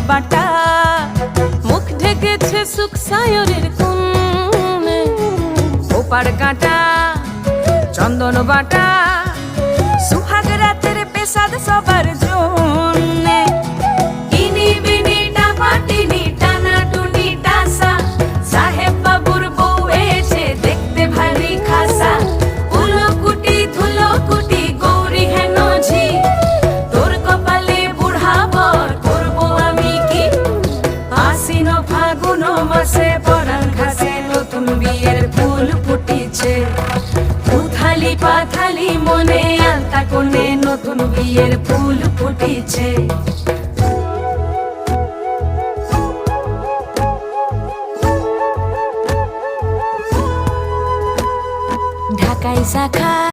বাটা, মুখ ঢেকেছে সুখ সায়রের কোণে। ওপার কাটা চন্দন বাটা, সুহাগ রাতের পেশাদ সবার জন্যে। ইনি বিনি টাপাটিনি টানা টুনি টাসা, সাহেব বাবুর বউ এসে দেখতে ভারী খাসা। উলকুটি ধুলকুটি গৌরী হেন ঝি, তোর কপালে বুড়া বর করবো আমি কি। আশ্বিন ফাগুন মাসে পরাণ ঘাসে নতুন বিয়ের ফুল ফুটিছে। উথালি পাথালি মনে আলতা কোণে নতুন বিয়ের ফুল ফুটিছে। ঢাকাই শাখা